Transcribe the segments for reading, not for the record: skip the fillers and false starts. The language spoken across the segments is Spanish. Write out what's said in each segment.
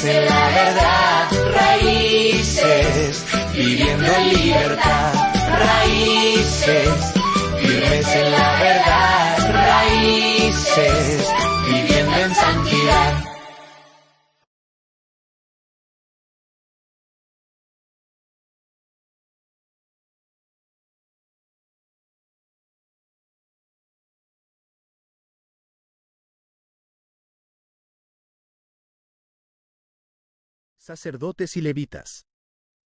firmes en la verdad, raíces, viviendo en libertad, raíces, firmes en la verdad, raíces, viviendo en santidad. Sacerdotes y levitas.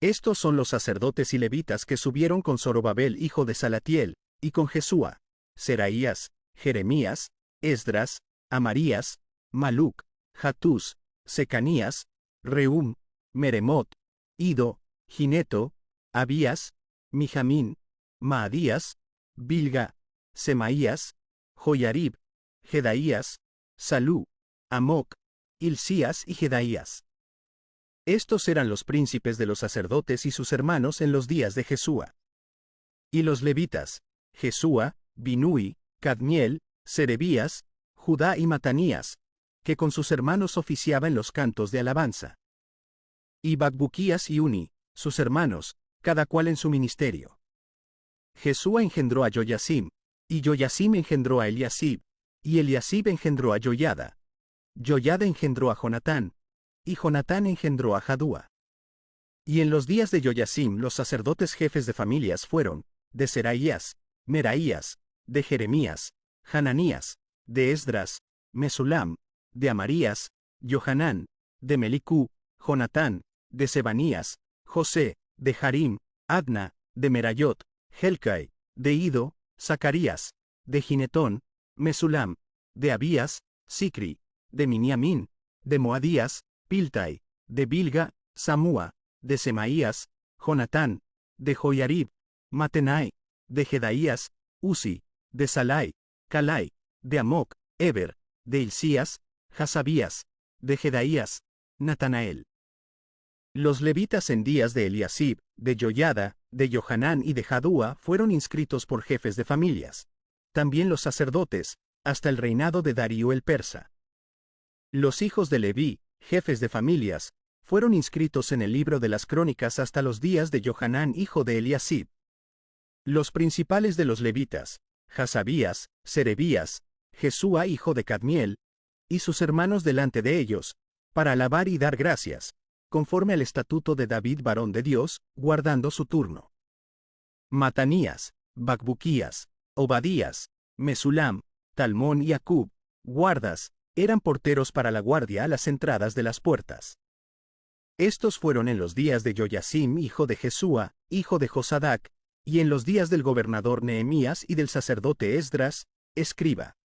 Estos son los sacerdotes y levitas que subieron con Zorobabel hijo de Salatiel, y con Jesúa, Seraías, Jeremías, Esdras, Amarías, Maluc, Hatús, Secanías, Rehum, Meremot, Ido, Gineto, Abías, Mijamín, Maadías, Bilga, Semaías, Joyarib, Jedaías, Salú, Amoc, Hilcías y Jedaías. Estos eran los príncipes de los sacerdotes y sus hermanos en los días de Jesúa. Y los levitas, Jesúa, Binui, Cadmiel, Serebías, Judá y Matanías, que con sus hermanos oficiaban los cantos de alabanza. Y Bacbuquías y Uni, sus hermanos, cada cual en su ministerio. Jesúa engendró a Joyasim, y Joyasim engendró a Eliasib, y Eliasib engendró a Joyada. Joyada engendró a Jonatán, y Jonatán engendró a Jadúa. Y en los días de Joyasim los sacerdotes jefes de familias fueron, de Seraías, Meraías, de Jeremías, Hananías, de Esdras, Mesulam, de Amarías, Johanán, de Melicú, Jonatán, de Sebanías, José, de Harim, Adna, de Merayot, Helcai, de Ido, Zacarías, de Ginetón, Mesulam, de Abías, Sicri, de Miniamín, de Moadías, Piltai, de Bilga, Samúa, de Semaías, Jonatán, de Joyarib, Matenai, de Jedaías, Uzi, de Salai, Calai, de Amoc, Eber, de Hilcías, Hasabías, de Jedaías, Natanael. Los levitas en días de Eliasib, de Joyada, de Johanán y de Jadúa fueron inscritos por jefes de familias. También los sacerdotes, hasta el reinado de Darío el persa. Los hijos de Leví, jefes de familias, fueron inscritos en el libro de las crónicas hasta los días de Johanán hijo de Eliasib. Los principales de los levitas, Hasabías, Serebías, Jesúa hijo de Cadmiel, y sus hermanos delante de ellos, para alabar y dar gracias, conforme al estatuto de David varón de Dios, guardando su turno. Matanías, Bacbuquías, Obadías, Mesulam, Talmón y Acub, guardas, eran porteros para la guardia a las entradas de las puertas. Estos fueron en los días de Joyasim hijo de Jesúa, hijo de Josadac, y en los días del gobernador Nehemías y del sacerdote Esdras, escriba.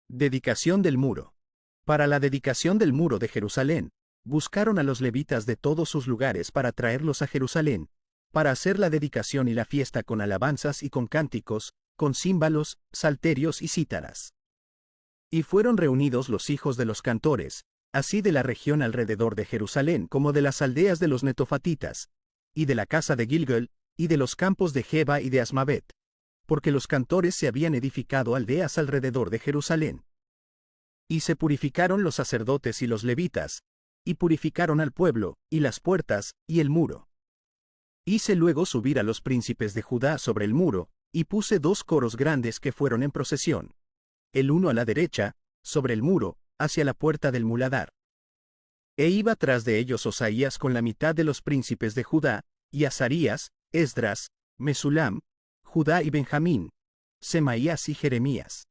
Dedicación del muro. Para la dedicación del muro de Jerusalén, buscaron a los levitas de todos sus lugares para traerlos a Jerusalén, para hacer la dedicación y la fiesta con alabanzas y con cánticos, con címbalos, salterios y cítaras. Y fueron reunidos los hijos de los cantores, así de la región alrededor de Jerusalén como de las aldeas de los netofatitas, y de la casa de Gilgal, y de los campos de Geba y de Asmavet, porque los cantores se habían edificado aldeas alrededor de Jerusalén. Y se purificaron los sacerdotes y los levitas, y purificaron al pueblo, y las puertas, y el muro. Hice luego subir a los príncipes de Judá sobre el muro, y puse 2 coros grandes que fueron en procesión. El uno a la derecha, sobre el muro, hacia la puerta del muladar. E iba tras de ellos Osaías con la mitad de los príncipes de Judá, y Azarías, Esdras, Mesulam, Judá y Benjamín, Semaías y Jeremías.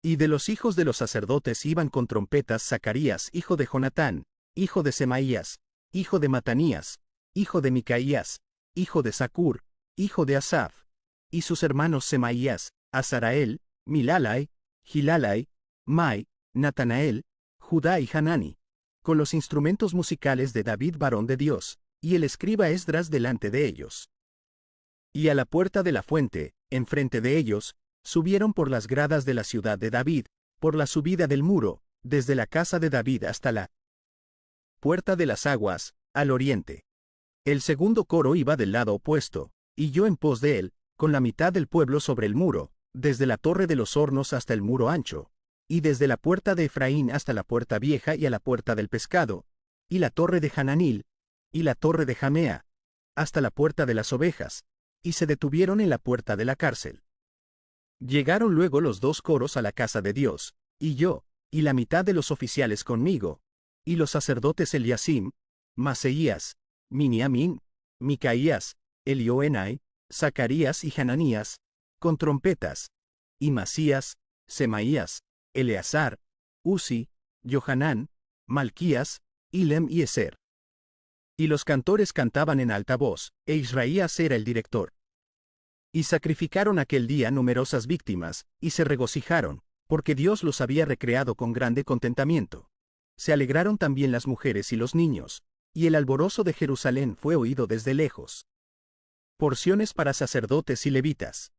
Y de los hijos de los sacerdotes iban con trompetas Zacarías hijo de Jonatán, hijo de Semaías, hijo de Matanías, hijo de Micaías, hijo de Zacur, hijo de Asaf, y sus hermanos Semaías, Azarael, Milalai, Gilalai, Mai, Natanael, Judá y Hanani, con los instrumentos musicales de David varón de Dios, y el escriba Esdras delante de ellos. Y a la puerta de la fuente, enfrente de ellos, subieron por las gradas de la ciudad de David, por la subida del muro, desde la casa de David hasta la puerta de las aguas, al oriente. El segundo coro iba del lado opuesto, y yo en pos de él, con la mitad del pueblo sobre el muro, desde la torre de los hornos hasta el muro ancho, y desde la puerta de Efraín hasta la puerta vieja y a la puerta del pescado, y la torre de Hananil, y la torre de Jamea, hasta la puerta de las ovejas, y se detuvieron en la puerta de la cárcel. Llegaron luego los 2 coros a la casa de Dios, y yo, y la mitad de los oficiales conmigo, y los sacerdotes Eliasim, Maseías, Miniamín, Micaías, Elioenai, Zacarías y Hananías, con trompetas, y Masías, Semaías, Eleazar, Uzi, Johanán, Malquías, Ilem y Eser. Y los cantores cantaban en alta voz, e Israías era el director. Y sacrificaron aquel día numerosas víctimas, y se regocijaron, porque Dios los había recreado con grande contentamiento. Se alegraron también las mujeres y los niños, y el alborozo de Jerusalén fue oído desde lejos. Porciones para sacerdotes y levitas.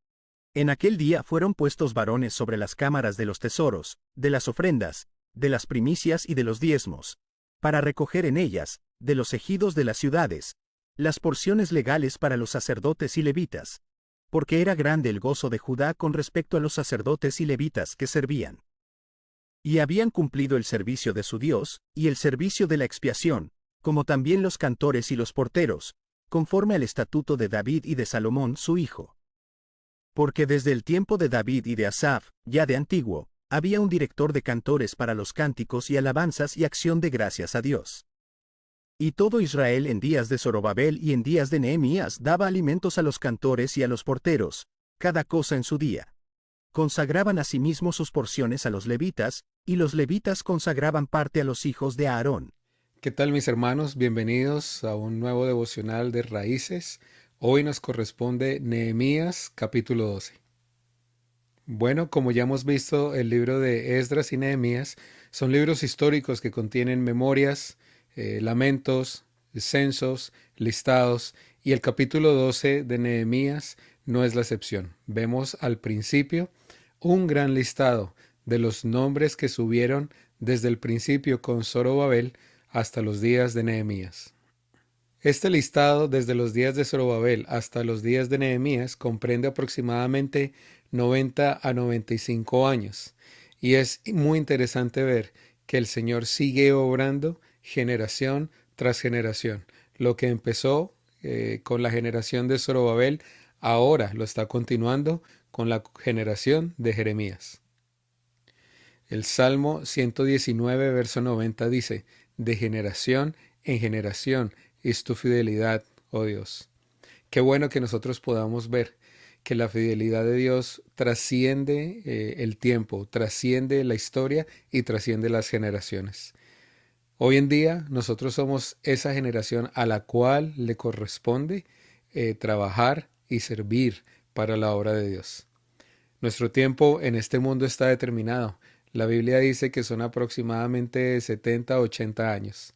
En aquel día fueron puestos varones sobre las cámaras de los tesoros, de las ofrendas, de las primicias y de los diezmos, para recoger en ellas, de los ejidos de las ciudades, las porciones legales para los sacerdotes y levitas, porque era grande el gozo de Judá con respecto a los sacerdotes y levitas que servían. Y habían cumplido el servicio de su Dios, y el servicio de la expiación, como también los cantores y los porteros, conforme al estatuto de David y de Salomón su hijo. Porque desde el tiempo de David y de Asaf, ya de antiguo, había un director de cantores para los cánticos y alabanzas y acción de gracias a Dios. Y todo Israel en días de Zorobabel y en días de Nehemías daba alimentos a los cantores y a los porteros, cada cosa en su día. Consagraban asimismo sus porciones a los levitas, y los levitas consagraban parte a los hijos de Aarón. ¿Qué tal, mis hermanos? Bienvenidos a un nuevo devocional de Raíces. Hoy nos corresponde Nehemías capítulo 12. Bueno, como ya hemos visto, el libro de Esdras y Nehemías son libros históricos que contienen memorias, lamentos, censos, listados, y el capítulo 12 de Nehemías no es la excepción. Vemos al principio un gran listado de los nombres que subieron desde el principio con Zorobabel hasta los días de Nehemías. Este listado desde los días de Zorobabel hasta los días de Nehemías comprende aproximadamente 90 a 95 años, y es muy interesante ver que el Señor sigue obrando generación tras generación. Lo que empezó con la generación de Zorobabel, ahora lo está continuando con la generación de Jeremías. El Salmo 119, verso 90 dice: de generación en generación es tu fidelidad, oh Dios. Qué bueno que nosotros podamos ver que la fidelidad de Dios trasciende el tiempo, trasciende la historia y trasciende las generaciones. Hoy en día nosotros somos esa generación a la cual le corresponde trabajar y servir para la obra de Dios. Nuestro tiempo en este mundo está determinado. La Biblia dice que son aproximadamente 70 a 80 años.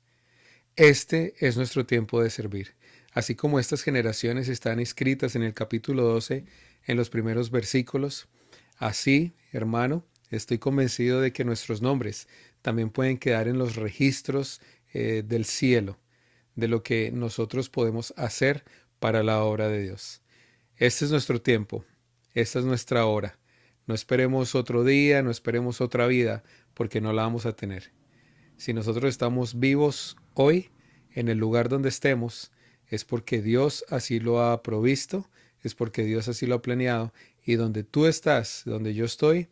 Este es nuestro tiempo de servir. Así como estas generaciones están inscritas en el capítulo 12, en los primeros versículos, así, hermano, estoy convencido de que nuestros nombres también pueden quedar en los registros del cielo, de lo que nosotros podemos hacer para la obra de Dios. Este es nuestro tiempo, esta es nuestra hora. No esperemos otro día, no esperemos otra vida, porque no la vamos a tener. Si nosotros estamos vivos hoy, en el lugar donde estemos, es porque Dios así lo ha provisto, es porque Dios así lo ha planeado, y donde tú estás, donde yo estoy,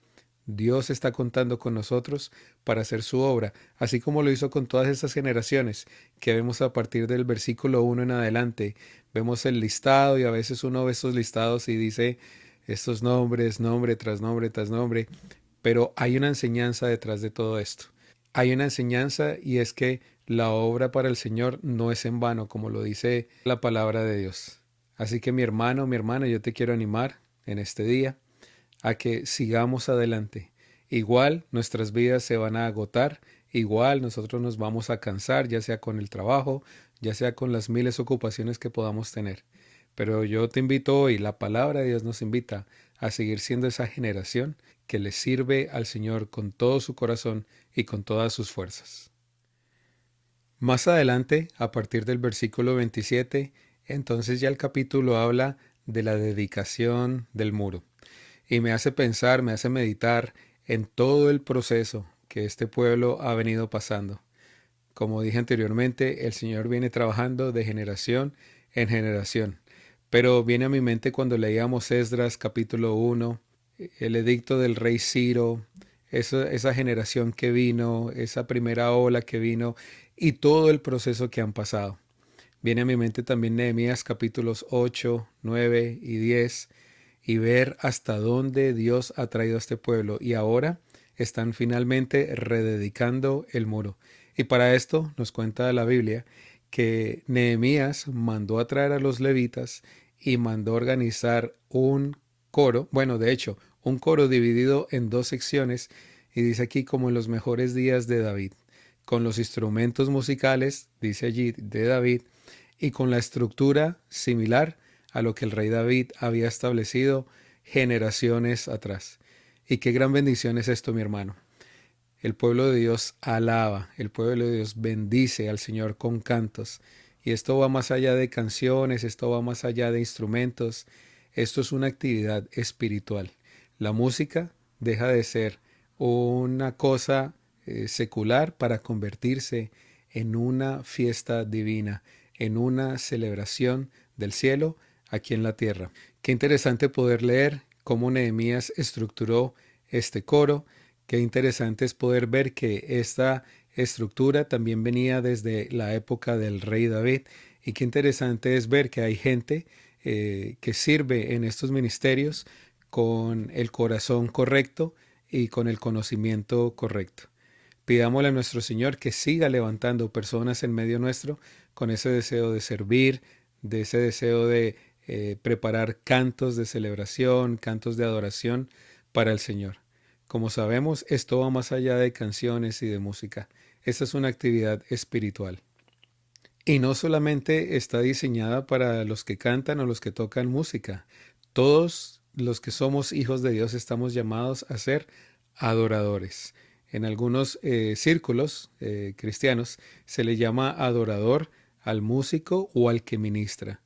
Dios está contando con nosotros para hacer su obra, así como lo hizo con todas estas generaciones que vemos a partir del versículo 1 en adelante. Vemos el listado y a veces uno ve estos listados y dice estos nombres, nombre tras nombre tras nombre, pero hay una enseñanza detrás de todo esto. Hay una enseñanza, y es que la obra para el Señor no es en vano, como lo dice la palabra de Dios. Así que mi hermano, mi hermana, yo te quiero animar en este día a que sigamos adelante. Igual nuestras vidas se van a agotar, igual nosotros nos vamos a cansar, ya sea con el trabajo, ya sea con las miles de ocupaciones que podamos tener. Pero yo te invito hoy, la palabra de Dios nos invita a seguir siendo esa generación que le sirve al Señor con todo su corazón y con todas sus fuerzas. Más adelante, a partir del versículo 27, entonces ya el capítulo habla de la dedicación del muro. Y me hace pensar, me hace meditar en todo el proceso que este pueblo ha venido pasando. Como dije anteriormente, el Señor viene trabajando de generación en generación. Pero viene a mi mente cuando leíamos Esdras capítulo 1, el edicto del rey Ciro, esa generación que vino, esa primera ola que vino y todo el proceso que han pasado. Viene a mi mente también Nehemías capítulos 8, 9 y 10 y ver hasta dónde Dios ha traído a este pueblo y ahora están finalmente rededicando el muro. Y para esto nos cuenta la Biblia que Nehemías mandó a traer a los levitas y mandó organizar un coro, bueno, de hecho, un coro dividido en dos secciones y dice aquí como en los mejores días de David, con los instrumentos musicales, dice allí, de David, y con la estructura similar a lo que el rey David había establecido generaciones atrás. Y qué gran bendición es esto, mi hermano. El pueblo de Dios alaba, el pueblo de Dios bendice al Señor con cantos. Y esto va más allá de canciones, esto va más allá de instrumentos. Esto es una actividad espiritual. La música deja de ser una cosa secular para convertirse en una fiesta divina, en una celebración del cielo aquí en la tierra. Qué interesante poder leer cómo Nehemías estructuró este coro. Qué interesante es poder ver que esta estructura también venía desde la época del rey David. Y qué interesante es ver que hay gente que sirve en estos ministerios con el corazón correcto y con el conocimiento correcto. Pidámosle a nuestro Señor que siga levantando personas en medio nuestro con ese deseo de servir, de ese deseo de preparar cantos de celebración, cantos de adoración para el Señor. Como sabemos, esto va más allá de canciones y de música. Esta es una actividad espiritual. Y no solamente está diseñada para los que cantan o los que tocan música. Todos los que somos hijos de Dios estamos llamados a ser adoradores. En algunos círculos cristianos se le llama adorador al músico o al que ministra.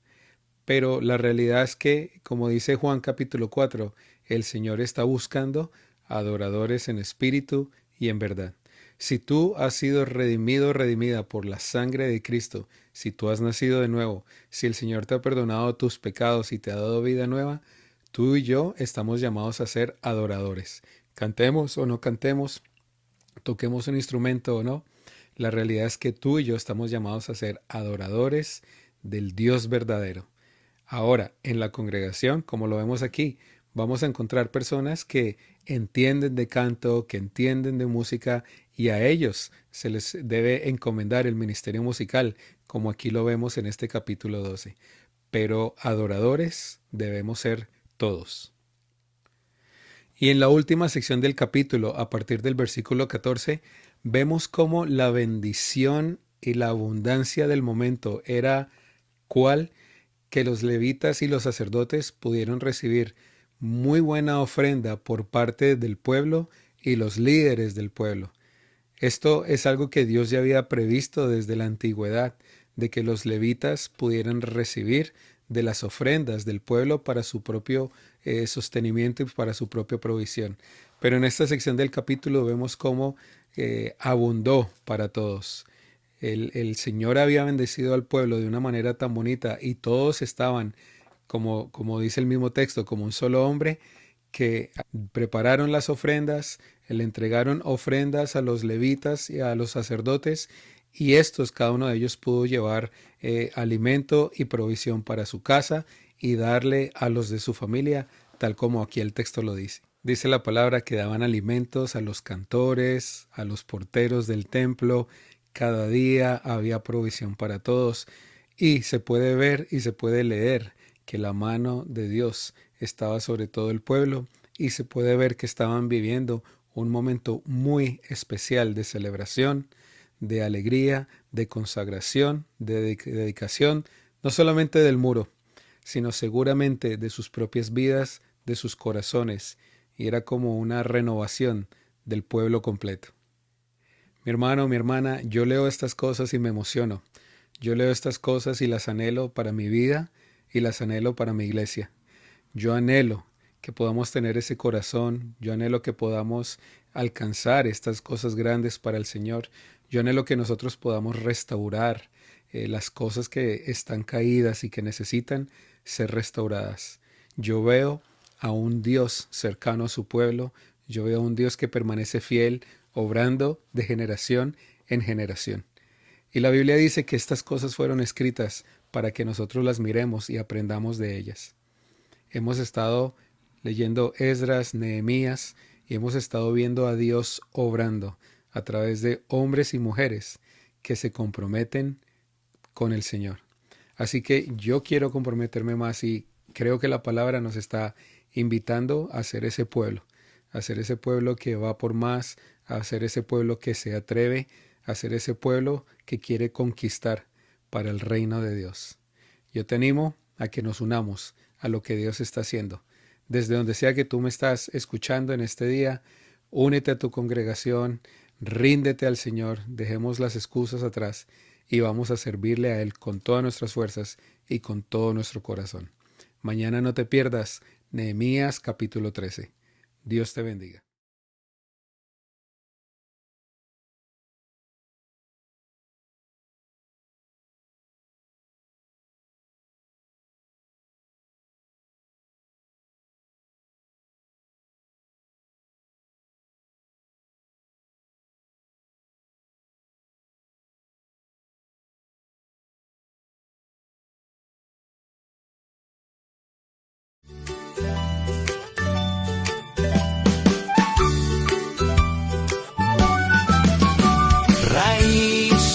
Pero la realidad es que, como dice Juan capítulo 4, el Señor está buscando adoradores en espíritu y en verdad. Si tú has sido redimido o redimida por la sangre de Cristo, si tú has nacido de nuevo, si el Señor te ha perdonado tus pecados y te ha dado vida nueva, tú y yo estamos llamados a ser adoradores. Cantemos o no cantemos, toquemos un instrumento o no, la realidad es que tú y yo estamos llamados a ser adoradores del Dios verdadero. Ahora, en la congregación, como lo vemos aquí, vamos a encontrar personas que entienden de canto, que entienden de música y a ellos se les debe encomendar el ministerio musical, como aquí lo vemos en este capítulo 12. Pero adoradores debemos ser todos. Y en la última sección del capítulo, a partir del versículo 14, vemos cómo la bendición y la abundancia del momento era cual que los levitas y los sacerdotes pudieron recibir muy buena ofrenda por parte del pueblo y los líderes del pueblo. Esto es algo que Dios ya había previsto desde la antigüedad, de que los levitas pudieran recibir de las ofrendas del pueblo para su propio sostenimiento y para su propia provisión. Pero en esta sección del capítulo vemos cómo abundó para todos. El Señor había bendecido al pueblo de una manera tan bonita y todos estaban, como dice el mismo texto, como un solo hombre, que prepararon las ofrendas, le entregaron ofrendas a los levitas y a los sacerdotes, y estos, cada uno de ellos pudo llevar alimento y provisión para su casa y darle a los de su familia, tal como aquí el texto lo dice. Dice la palabra que daban alimentos a los cantores, a los porteros del templo. Cada día había provisión para todos y se puede ver y se puede leer que la mano de Dios estaba sobre todo el pueblo y se puede ver que estaban viviendo un momento muy especial de celebración, de alegría, de consagración, de dedicación, no solamente del muro, sino seguramente de sus propias vidas, de sus corazones, y era como una renovación del pueblo completo. Mi hermano, mi hermana, yo leo estas cosas y me emociono. Yo leo estas cosas y las anhelo para mi vida y las anhelo para mi iglesia. Yo anhelo que podamos tener ese corazón, yo anhelo que podamos alcanzar estas cosas grandes para el Señor. Yo anhelo que nosotros podamos restaurar las cosas que están caídas y que necesitan ser restauradas. Yo veo a un Dios cercano a su pueblo. Yo veo a un Dios que permanece fiel, obrando de generación en generación. Y la Biblia dice que estas cosas fueron escritas para que nosotros las miremos y aprendamos de ellas. Hemos estado leyendo Esdras, Nehemías, y hemos estado viendo a Dios obrando a través de hombres y mujeres que se comprometen con el Señor. Así que yo quiero comprometerme más y creo que la palabra nos está invitando a ser ese pueblo que va por más, a ser ese pueblo que se atreve, a ser ese pueblo que quiere conquistar para el reino de Dios. Yo te animo a que nos unamos a lo que Dios está haciendo. Desde donde sea que tú me estás escuchando en este día, únete a tu congregación, ríndete al Señor, dejemos las excusas atrás y vamos a servirle a Él con todas nuestras fuerzas y con todo nuestro corazón. Mañana no te pierdas Nehemías capítulo 13. Dios te bendiga.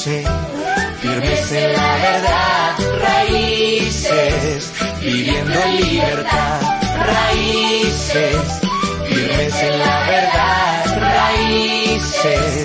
Raíces, firmes en la verdad. Raíces, viviendo en libertad. Raíces, firmes en la verdad. Raíces.